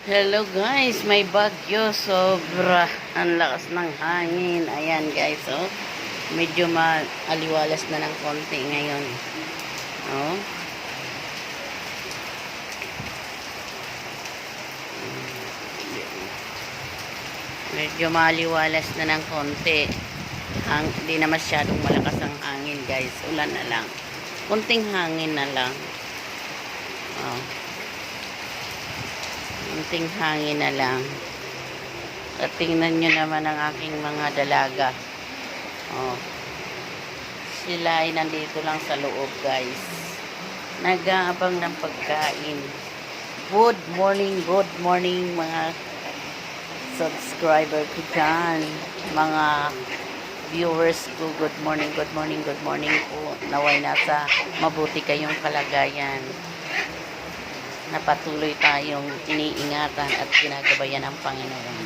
Hello guys, may bagyo. Sobra. Ang lakas ng hangin. Ayan guys, oh. Medyo maaliwalas na ng konti ngayon. Oh. Medyo maaliwalas na ng konti. Di na masyadong malakas ang hangin guys. Ulan na lang. Kunting hangin na lang. Oh. Kunting hangin na lang. At tingnan nyo naman ang aking mga dalaga. Oh. Sila ay nandito lang sa loob guys. Nag-aabang ng pagkain. Good morning mga subscriber ko dyan. Mga viewers ko, good morning po. Naway nasa mabuti kayong kalagayan. Napatuloy tayong iniingatan at ginagabayan ng Panginoon.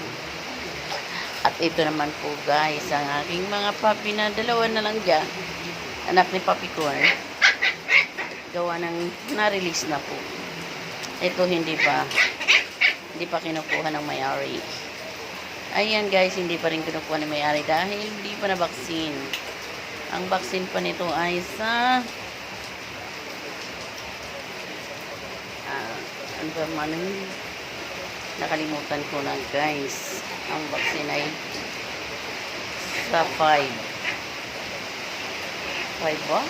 At ito naman po guys, ang aking mga papi na dalawa na lang dyan. Anak ni Papi Corn. Gawa ng na-release na po. Ito hindi pa kinukuha ng may-ari. Ayan guys, hindi pa rin kinukuha ng may-ari dahil hindi pa na baksin. Ang baksin pa nito ay sa ano ba man, nakalimutan ko na guys. Ang vaccine ay sa 5 ba?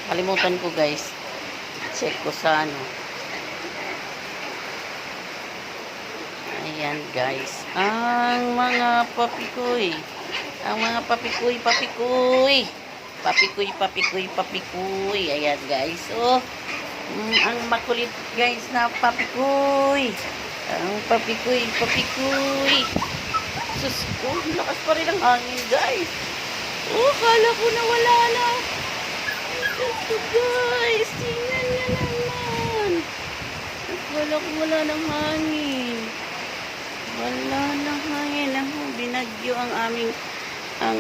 Kalimutan ko guys. Check ko sa ano. Ayan guys, ang mga papikoy, ayan guys. So ang makulit guys na papikoy. Ang papikoy. Sus ko, lakas pa rin ang hangin guys. Oh, kala ko na wala na. Ito guys, tingnan nyo naman. Kala ko wala ng hangin. Wala ng hangin. Binagyo ang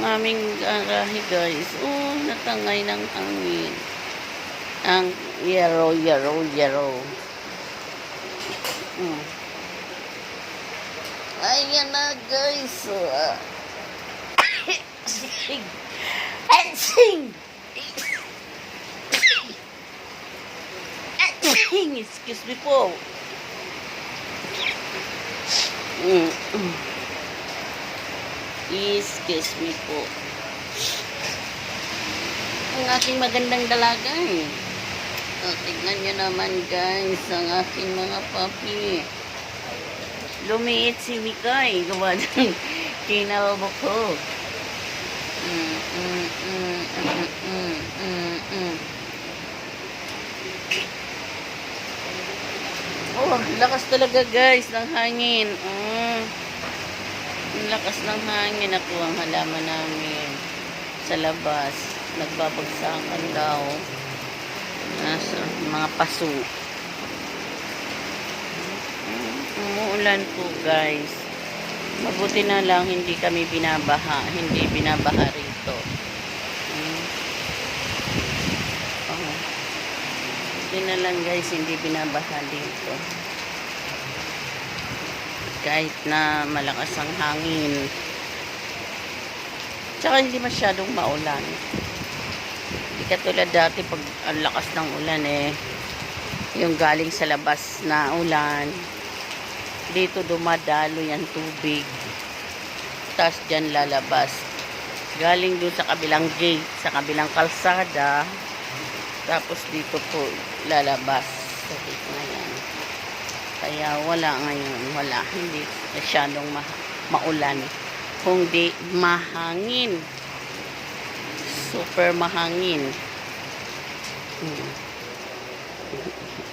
aming garahe guys. Oh, natangay ng hangin. Ang yellow. Ayan na guys. Excuse me po. Excuse me po. Ang aking magandang dalaga eh. So, tignan nyo naman guys ang aking mga papi. Lumiit si Mikay. Gawa ng kinalbo ko. Oh, lakas talaga guys ng hangin. Ang lakas ng hangin. Ako ang halaman namin sa labas. Nagbabagsakan daw. Nasa mga paso. Umuulan po guys. Mabuti na lang hindi kami binabaha. Hindi binabaha rito. Mabuti na lang guys, hindi binabaha dito. Kahit na malakas ang hangin. Tsaka hindi masyadong maulan. Hindi katulad dati pag ang lakas ng ulan yung galing sa labas na ulan, dito dumadalo yan tubig, tapos dyan lalabas galing doon sa kabilang gate, sa kabilang kalsada, tapos dito po lalabas sa gate na yan. Kaya hindi masyadong maulan, kundi mahangin, super mahangin.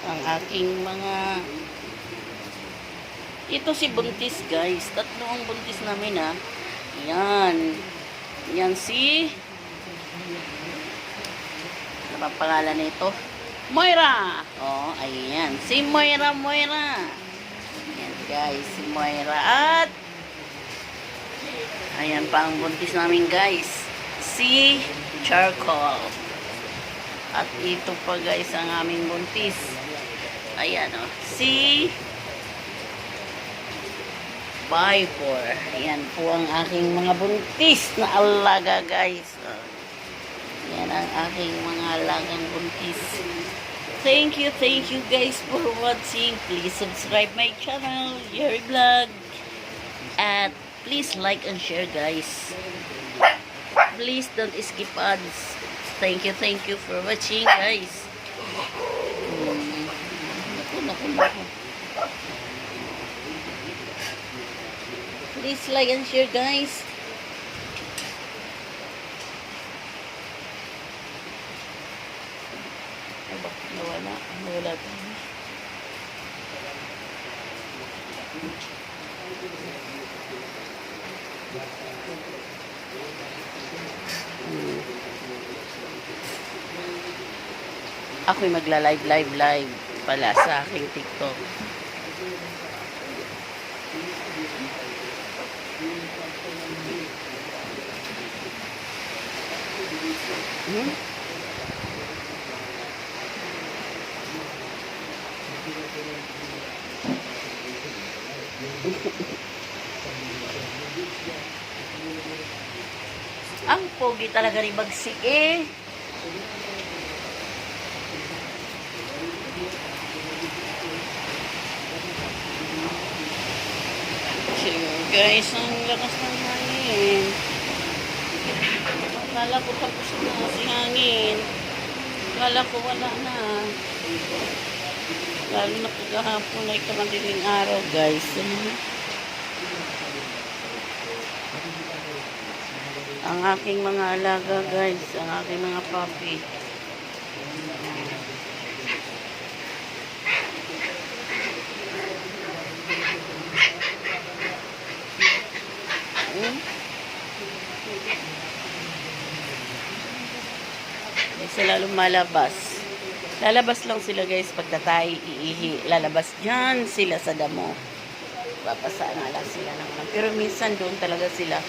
Ang aking mga ito si buntis guys, tatlo ang buntis namin yan si ano ba pangalan nito? Moira. Oh, ayan si Moira. Yan guys, si Moira. At ayan pa ang buntis namin guys, si Charcoal. At ito pa guys ang aming buntis. Ayan o. Si Piper. Yan po ang aking mga buntis na alaga, guys. Yan ang aking mga alagang buntis. Thank you guys for watching. Please subscribe my channel, Jerry Vlog. At please like and share, guys. Please don't skip ads. Thank you for watching, guys. Naku. Please like and share, guys. Nawala tayo. Ako'y magla-live pala sa aking TikTok. Ang pogi talaga ni Bagsik eh. Guys, ang lakas ng hangin. Akala ko tapos na si hangin. Akala ko wala na. Lalo na pagkahapon ay kamadiling araw, guys. Ang aking mga alaga, guys. Ang aking mga puppy. Hindi sila lumalabas. Lalabas lang sila, guys, pag tatay iihi. Lalabas dyan sila sa damo. Papasa na lang sila ng ulan. Pero minsan doon talaga sila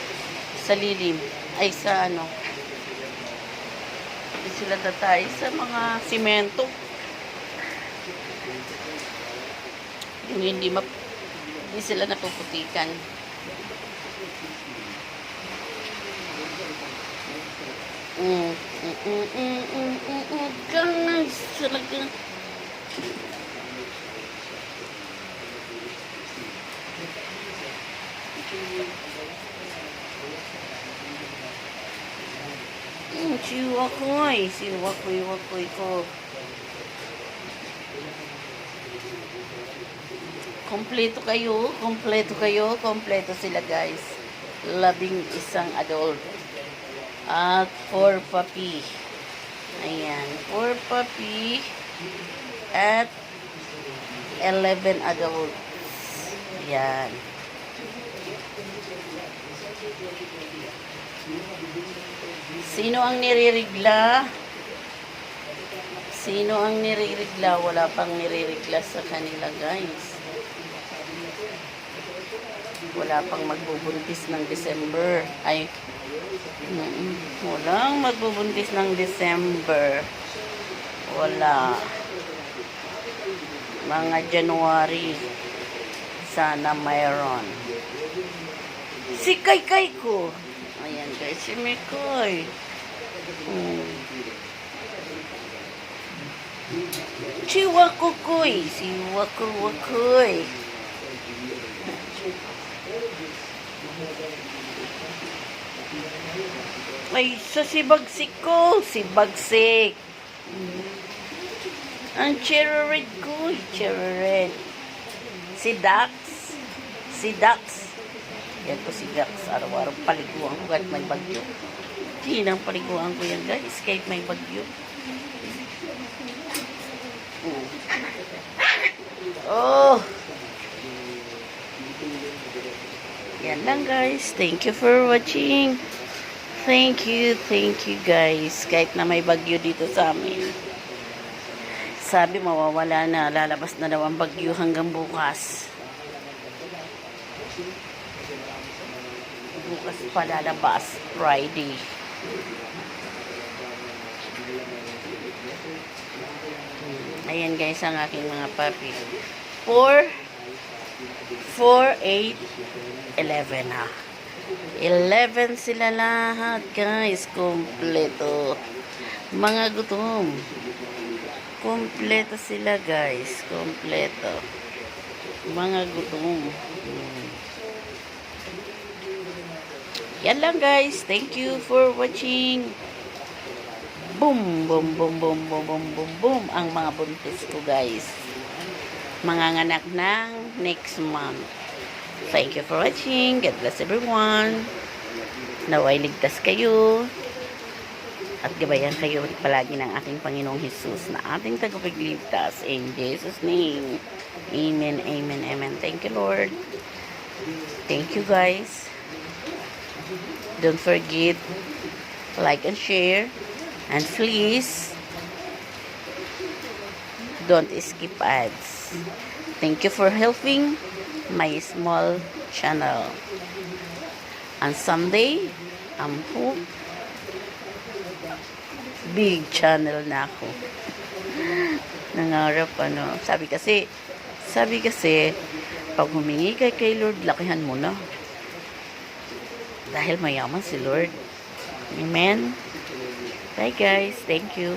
sa lilim. Ay, sa ano. Hindi sila tatay sa mga simento. Yung hindi sila napuputikan. Ganas talaga. Siwakoy ko. Kompleto sila, guys. 11 adult. At 4 puppy. Ayan, 4 puppy at 11 adults. Ayan. Sino ang nirigla? Wala pang nirigla sa kanila, guys. Wala pang magbubuntis ng December. Ay, walang magbubuntis ng December. Wala. Mga January. Sana mayroon. Si Kay ko. Ayan, guys, si Mikoy. Siwakoy. Ay, si Bagsik ko. Si Bagsik. Ang cherry red ko. Cherry red. Si Dax. Yan po si Dax. Araw-araw paliguan ko kahit may bagyo. Hinang paliguan ko yan, guys. Kahit may bagyo. Oh. Yan lang, guys. Thank you for watching. Thank you guys. Kahit na may bagyo dito sa amin. Sabi mawawala na. Lalabas na daw ang bagyo hanggang bukas. Bukas pa lalabas. Friday. Ayan, guys, ang aking mga puppy. 4, 4, 8, 11 ha. 11 sila lahat, guys. Kompleto. Mga gutom. Kompleto sila, guys. Kompleto. Mga gutom. Yan lang, guys. Thank you for watching. Boom, boom, boom, boom, boom, boom, boom, boom. Ang mga buntis ko, guys. Manganganak ng next month. Thank you for watching. God bless everyone. Naway ligtas kayo. At gabayan kayo palagi ng ating Panginoong Jesus na ating tagapagligtas. In Jesus' name. Amen, amen, amen. Thank you, Lord. Thank you, guys. Don't forget, like and share. And please, don't skip ads. Thank you for helping my small channel. And someday, I'm hope big channel na ako. Nangarap ano. Sabi kasi, pag humingi kay Lord, lakihan mo na. Dahil mayaman si Lord. Amen. Bye guys. Thank you.